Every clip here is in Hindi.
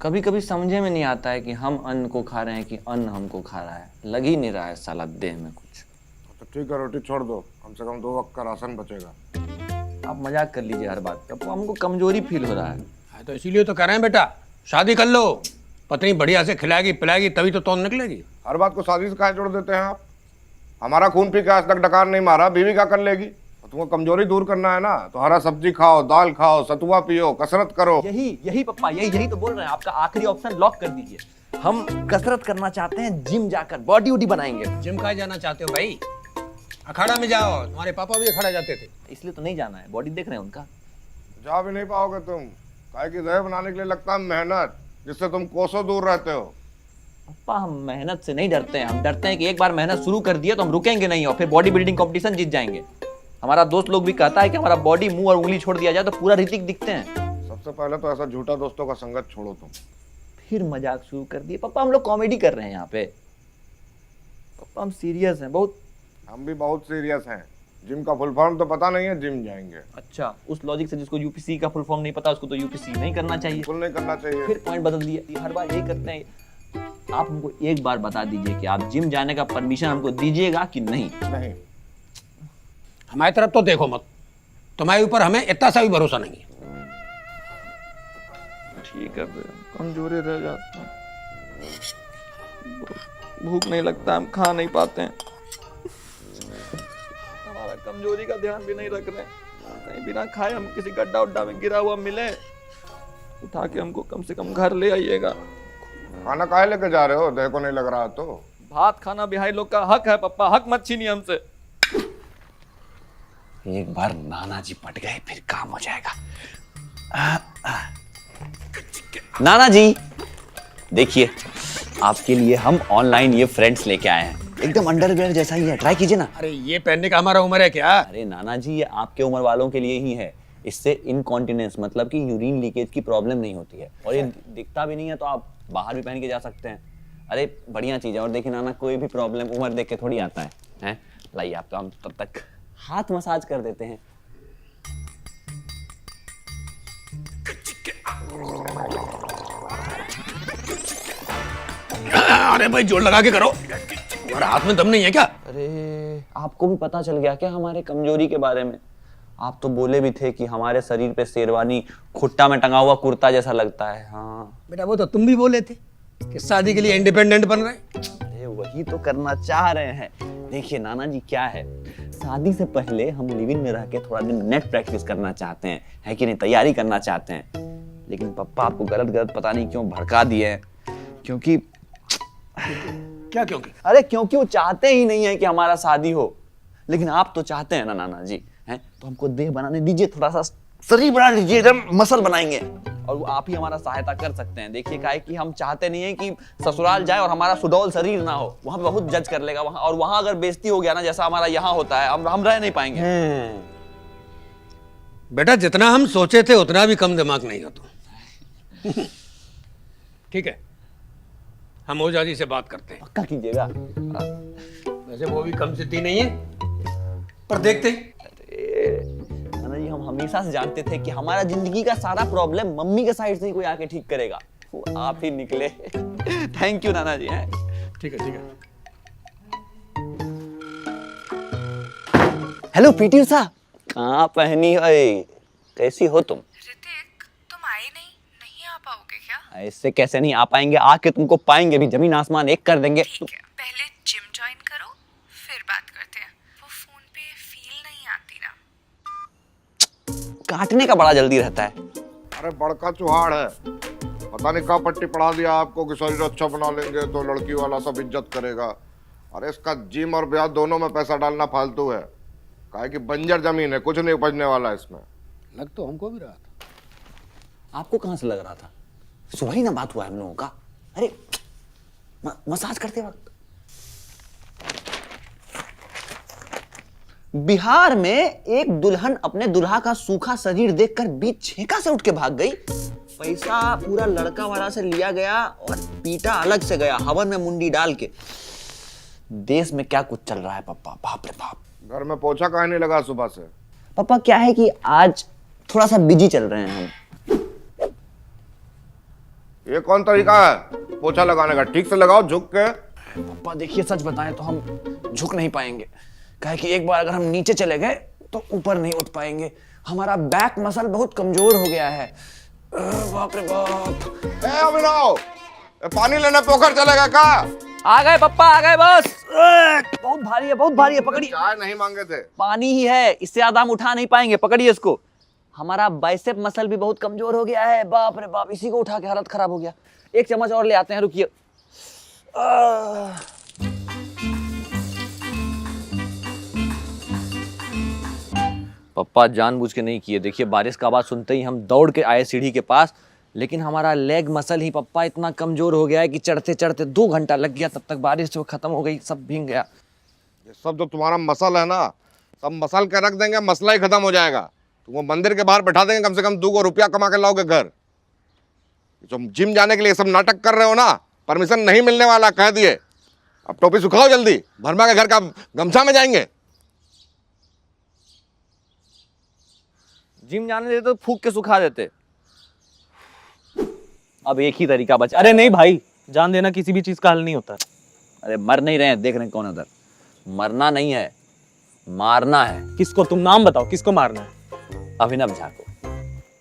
कभी कभी समझे में नहीं आता है कि हम अन्न को खा रहे हैं कि अन्न हमको खा रहा है। लग ही नहीं रहा है साला देह में कुछ। तो ठीक है, रोटी छोड़ दो, कम से कम 2 वक्त का राशन बचेगा। आप मजाक कर लीजिए हर बात पे, हमको कमजोरी फील हो रहा है। हाँ, तो इसीलिए तो कह रहे हैं बेटा, शादी कर लो, पत्नी बढ़िया से खिलाएगी पिलाएगी तभी तो तौन निकलेगी। हर बात को शादी से काहे जोड़ देते हैं आप? हमारा खून पी के आज तक डकार नहीं मारा, बीवी क्या कर लेगी? तुमको कमजोरी दूर करना है ना, तो हरा सब्जी खाओ, दाल खाओ, सतुआ पियो, कसरत करो। यही पप्पा, यही तो बोल रहे हैं। आपका आखिरी ऑप्शन लॉक कर दीजिए। हम कसरत करना चाहते हैं, जिम जाकर बॉडी वॉडी बनाएंगे। जिम का जाना चाहते हो भाई? अखाड़ा में जाओ, तुम्हारे पापा भी अखाड़ा जाते थे। इसलिए तो नहीं जाना है, बॉडी देख रहे हैं उनका। जा भी नहीं पाओगे तुम, काहे की देह बनाने के लिए लगता है मेहनत, जिससे तुम कोसों दूर रहते हो। पप्पा हम मेहनत से नहीं डरते हैं, हम डरते हैं कि एक बार मेहनत शुरू कर दिया तो हम रुकेंगे नहीं और फिर बॉडी बिल्डिंग कंपटीशन जीत जाएंगे। हमारा दोस्त लोग भी कहता है कि हमारा बॉडी मुंह और उंगली छोड़ दिया जाए तो पूरा ऋतिक दिखते हैं। सबसे पहले तो ऐसा झूठा दोस्तों का संगत छोड़ो तुम। फिर मजाक शुरू कर दिए पप्पा, हम लोग कॉमेडी कर रहे हैं यहाँ पे। पप्पा हम सीरियस हैं बहुत। हम भी बहुत सीरियस हैं। जिम का फुल फॉर्म तो पता नहीं है, जिम जाएंगे। अच्छा, उस लॉजिक से जिसको यूपीसी का फुल फॉर्म नहीं पता उसको तो यूपीसी नहीं करना चाहिए। बिल्कुल नहीं करना चाहिए। फिर पॉइंट बदल दिए, हर बार यही करते हैं। आप हमको एक बार बता दीजिए कि आप जिम जाने का परमिशन हमको दीजिएगा कि नहीं? नहीं। हमारी तरफ तो देखो मत, तुम्हारे ऊपर हमें इतना सा भी भरोसा नहीं है। ठीक है, कमजोरी रह जाते हैं, भूख नहीं लगता, हम खा नहीं पाते हैं, हमारा कमजोरी का ध्यान भी नहीं रख रहे हैं। कहीं बिना खाए हम किसी गड्ढा उड्ढा में गिरा हुआ मिले, उठा के हमको कम से कम घर ले आइएगा। खाना काहे लेके जा रहे हो? देह को नहीं लग रहा तो? भात खाना बिहारी लोग का हक है पप्पा, हक मत छीनिए हमसे। एक बार नाना जी पट गए फिर काम हो जाएगा। नाना जी देखिए, आपके लिए हम ऑनलाइन ये फ्रेंड्स लेके आए हैं, एकदम अंडरवेयर जैसा ही है, ट्राई कीजिए ना। अरे ये पहनने का हमारा उम्र है क्या? अरे नाना जी ये आपके उम्र वालों के लिए ही है। इससे इनकॉन्टिनेंस मतलब कि यूरिन लीकेज की प्रॉब्लम नहीं होती है और ये दिखता भी नहीं है, तो आप बाहर भी पहन के जा सकते हैं। अरे बढ़िया चीज है। और देखिए नाना, कोई भी प्रॉब्लम उम्र देख के थोड़ी आता है, हैं? लाइए आप, तो हम तब तक हाथ मसाज कर देते हैं। अरे भाई जोर लगा के करो, तुम्हारे हाथ में दम नहीं है क्या? अरे आपको भी पता चल गया क्या हमारे कमजोरी के बारे में? आप तो बोले भी थे कि हमारे शरीर पे शेरवानी खुट्टा में टंगा हुआ कुर्ता जैसा लगता है। हाँ बेटा वो तो तुम भी बोले थे कि शादी के लिए इंडिपेंडेंट बन रहे। अरे वही तो करना चाह रहे हैं। देखिए नाना जी क्या है, शादी से पहले हम लिव इन में रह के थोड़ा दिन नेट प्रैक्टिस करना चाहते हैं, है कि नहीं, तैयारी करना चाहते हैं। लेकिन पप्पा आपको गलत पता नहीं क्यों भड़का दिए हैं। क्योंकि क्या क्योंकि? अरे क्योंकि वो चाहते ही नहीं है कि हमारा शादी हो, लेकिन आप तो चाहते हैं ना नाना जी, हैं? तो हमको देह बनाने दीजिए, थोड़ा सा शरीर बना लीजिए, एकदम मसल बनाएंगे और वो आप ही हमारा सहायता कर सकते हैं। देखिए क्या है कि हम चाहते नहीं है कि ससुराल जाए और हमारा सुडौल शरीर ना हो, वहां पे बहुत जज कर लेगा वहां, और वहां अगर बेइज्जती हो गया ना जैसा हमारा यहाँ होता है, हम रह नहीं पाएंगे। बेटा जितना हम सोचे थे उतना भी कम दिमाग नहीं हो तुम। ठीक है, हम ओझा जी से बात करते हैं। पक्का कीजिएगा। वैसे वो भी कम सिद्धि नहीं है, पर देखते हैं। नाना जी हम हमेशा से जानते थे कि हमारा जिंदगी का सारा प्रॉब्लम मम्मी के साइड से ही कोई आके ठीक करेगा, वो आप ही निकले। थैंक यू नाना जी। ठीक है ठीक है। हेलो पीटी उषा, कहाँ पहनी है, कैसी हो तुम? ऋतिक तुम आए नहीं आ पाओगे क्या? ऐसे कैसे नहीं आ पाएंगे, आके तुमको पाएंगे भी, जमीन आसमान एक कर देंगे। ठीक है, पहले जिम ज्वाइन करो फिर बात करते हैं। वो फोन पे फील नहीं आती ना। काटने का बड़ा जल्दी रहता है। अरे बड़का चुहाड़ है, पता नहीं कहाँ पट्टी पढ़ा दिया आपको कि शरीर अच्छा बना लेंगे तो लड़की वाला सब इज्जत करेगा। अरे इसका जिम और ब्याह दोनों में पैसा डालना फालतू है, काहे कि बंजर जमीन है, कुछ नहीं उपजने वाला इसमें। लग तो हमको भी रहा था। आपको कहाँ से लग रहा था? सुबह ही ना बात हुआ है हम लोगों का। अरे मसाज करते वक्त बिहार में एक दुल्हन अपने दुल्हा का सूखा शरीर देखकर बीच छेका से उठ के भाग गई। पैसा पूरा लड़का वाला से लिया गया और पीटा अलग से गया, हवन में मुंडी डाल के। देश में क्या कुछ चल रहा है पप्पा, बाप रे बाप। घर में पोछा काहे नहीं लगा सुबह से? पापा क्या है कि आज थोड़ा सा बिजी चल रहे हैं हम। ये कौन तरीका है पोछा लगाने का? ठीक से लगाओ झुक के। पापा देखिए, सच बताएं तो हम झुक नहीं पाएंगे, काहे कि एक बार अगर हम नीचे चले गए तो ऊपर नहीं उठ पाएंगे। हमारा बैक मसल बहुत कमजोर हो गया है। बाप रे बाप। ए अभिनव, पानी लेने पोखर चलेगा का? आ गए पप्पा, आ गए बस। बहुत भारी है, बहुत भारी है, पकड़िए। चाय नहीं मांगे थे। पानी ही है, इससे ज्यादा हम उठा नहीं पाएंगे, पकड़िए इसको। हमारा बाइसेप मसल भी बहुत कमजोर हो गया है। बाप रे बाप, इसी को उठा के हालत खराब हो गया। एक चम्मच और ले आते हैं, रुकिए। पप्पा जानबूझ के नहीं किए। देखिए, बारिश का आवाज सुनते ही हम दौड़ के आए सीढ़ी के पास, लेकिन हमारा लेग मसल ही पप्पा इतना कमजोर हो गया है कि चढ़ते चढ़ते 2 घंटा लग गया। तब तक बारिश जो खत्म हो गई, सब भीग गया। ये सब जो तुम्हारा मसल है ना, सब मसल के रख देंगे, मसला ही खत्म हो जाएगा। तुमको मंदिर के बाहर बैठा देंगे, कम से कम 2 रुपया कमा के लाओगे घर। जो जिम जाने के लिए सब नाटक कर रहे हो ना, परमिशन नहीं मिलने वाला, कह दिए। अब टोपी सुखाओ जल्दी, भरमा के घर का गमछा में जाएंगे। जिम जाने देते तो फूक के सुखा देते। अब एक ही तरीका बचा। अरे नहीं भाई, जान देना किसी भी चीज का हल नहीं होता। अरे मर नहीं रहे हैं, देख रहे हैं कौन है उधर। मरना नहीं है, मारना है। किसको? तुम नाम बताओ, किसको मारना है? अभिनव झा को।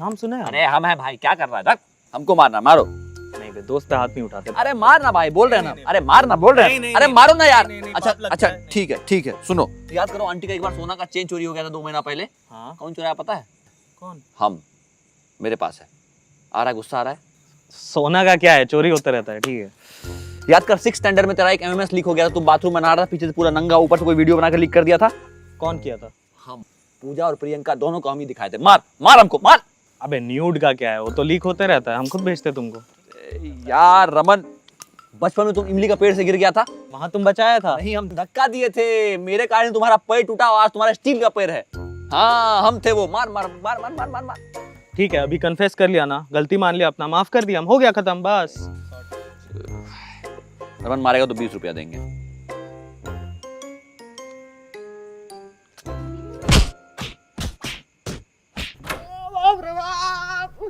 नाम सुना है? अरे हम है भाई, क्या कर रहा है? धक, हमको मारना, मारो। नहीं बे, दोस्त पे हाथ नहीं उठाते। अरे मारना भाई, बोल रहे हैं ना। अरे मारना बोल रहे हैं। अरे मारो ना यार। अच्छा अच्छा, ठीक है ठीक है। सुनो, याद करो आंटी का एक बार सोना का चेन चोरी हो गया था 2 महीना पहले। हाँ। कौन चुराया पता है? कौन? हम। मेरे पास है। आ रहा है, गुस्सा आ रहा है? सोना का क्या है, चोरी होता रहता है। ठीक है, याद कर 6th स्टैंडर्ड में तेरा एक एमएमएस लीक हो गया था। तू बाथरूम में नहा रहा था, पीछे से पूरा नंगा, ऊपर से कोई वीडियो बना के लीक कर दिया था। कौन किया था? हम। पूजा और प्रियंका दोनों को हम ही दिखाए थे। मार मार हमको, मार। अबे न्यूड का क्या है, वो तो लीक होते रहता है, हम खुद भेजते तुमको। यार रमन, बचपन में तुम इमली का पेड़ से गिर गया था। वहां तुम बचाया था। नहीं, हम धक्का दिए थे, मेरे कारण तुम्हारा पैर टूटा और आज तुम्हारा स्टील का पैर है। हाँ, हम थे वो। मार मार मार मार मार मार मार। ठीक है, अभी कन्फेस कर लिया ना, गलती मान लिया, अपना माफ कर दिया, हम हो गया खत्म, बस। रमन मारेगा तो 20 रुपया देंगे। बाप रे बाप,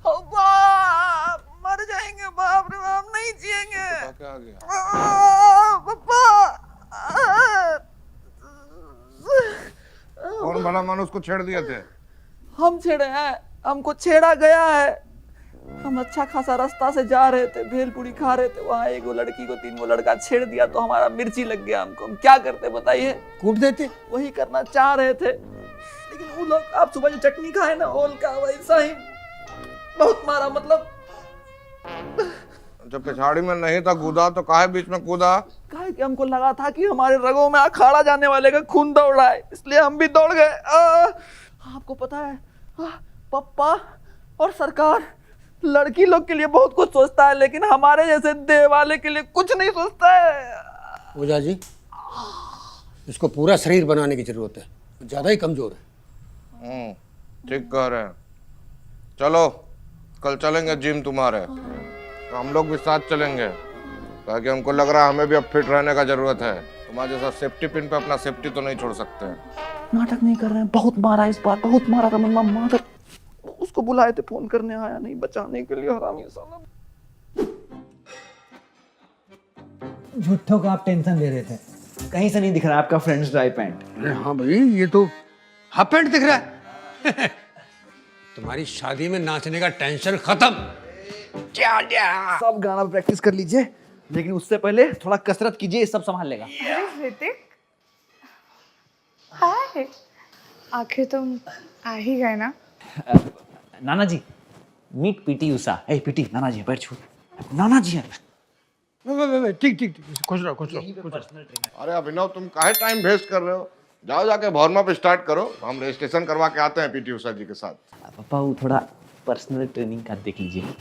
ओ बाप, मर जाएंगे। बाप रे बाप, नहीं जिएंगे। क्या आ गया? पापा। कौन भला मानुस को छेड़ दिए थे? हम छेड़े हैं, हमको छेड़ा गया है। हम अच्छा खासा रास्ता से जा रहे थे, भेलपुरी खा रहे थे, वहाँ एक लड़की को 3 लड़का छेड़ दिया तो हमारा मिर्ची लग गया। हमको हम क्या करते बताइए? कूट देते। वही करना चाह रहे थे, लेकिन वो लोग, आप सुबह जो चटनी खाए ना ओल का, वैसा ही बहुत मारा। मतलब जब पिछाड़ी में नहीं था कूदा तो काहे बीच में कूदा? काहे कि हमको लगा था कि हमारे रगों में अखाड़ा जाने वाले का खून दौड़ रहा है, इसलिए हम भी दौड़ गए। आपको पता है, पप्पा और सरकार लड़की लोग के लिए बहुत कुछ सोचता है, लेकिन हमारे जैसे देह वाले के लिए कुछ नहीं सोचता है। ओझा जी, इसको पूरा शरीर बनाने की जरूरत है, ज्यादा ही कमजोर है। ठीक कह रहे हैं। चलो कल चलेंगे जिम तुम्हारे, तो हम लोग भी साथ चलेंगे, ताकि हमको लग रहा है हमें भी अब फिट रहने का जरूरत है। तुम्हारे जैसा सेफ्टी पिन पे अपना सेफ्टी तो नहीं छोड़ सकते। नाटक नहीं कर रहे हैं, बहुत मारा इस बार, बहुत मारा रमन मामा। उसको बुलाए थे, फोन करने आया नहीं, बचाने के लिए। हरामी साला। झूठों का आप टेंशन ले रहे थे, कहीं से नहीं दिख रहा आपका फ्रेंड्स ड्राई पैंट। अरे हाँ भाई, ये तो हाफ पैंट दिख रहा है। तुम्हारी शादी में नाचने का टेंशन खत्म। सब गाना प्रैक्टिस कर लीजिए, लेकिन उससे पहले थोड़ा कसरत कीजिए, सब संभाल लेगा। ऋतिक, हाय, आखिर तुम आ ही गए ना। नाना जी, मीट पीटी उषा। ए पीटी, नाना जी बैठ, छू। नाना जी है। ठीक ठीक ठीक, खुश रहो खुश रहो। अरे अभिनव, तुम काहे टाइम वेस्ट कर रहे हो? जाओ जाके वार्म अप स्टार्ट करो, हम रजिस्ट्रेशन करवा के आते हैं पीटी उषा जी के साथ। पापा वो थोड़ा पर्सनल ट्रेनिंग का देख लीजिए।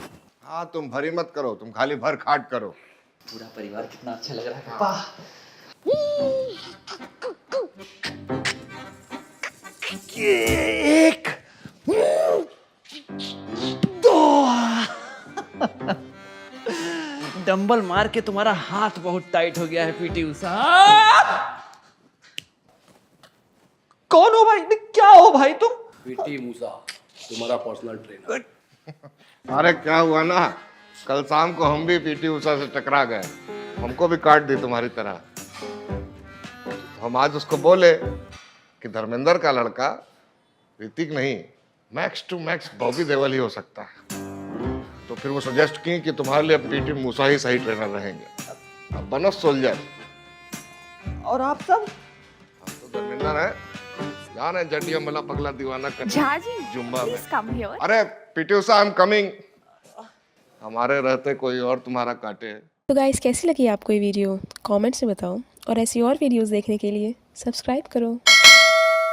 हाँ, तुम भरी मत करो, तुम खाली भर खाट करो। पूरा परिवार कितना अच्छा लग रहा है पापा। एक, दो। डंबल मार के तुम्हारा हाथ बहुत टाइट हो गया है पीटी उषा। कौन हो भाई? क्या हो भाई तुम? पीटी मूसा, तुम्हारा पर्सनल ट्रेनर। अरे क्या हुआ ना, कल शाम को हम भी पीटी उषा से टकरा गए, हमको भी काट दी तुम्हारी तरह। हम आज उसको बोले कि धर्मेंद्र का लड़का ऋतिक नहीं, max to max Bobby Deol ही हो सकता है। तो फिर वो सजेस्ट की कि तुम्हारे लिए पीटी मूसा ही सही ट्रेनर रहेंगे। अब बनो सोल्जर। और आप सब तो धर्मेंद्र है, जान है जडिया मला पगला दीवाना कर झा जी जुम्बा में। Please come here. अरे PT Usha I am coming. हमारे रहते कोई और तुम्हारा काटे। तो गाइस कैसी लगी आपको ये वीडियो कमेंट्स में बताओ और ऐसी और वीडियोस देखने के लिए सब्सक्राइब करो।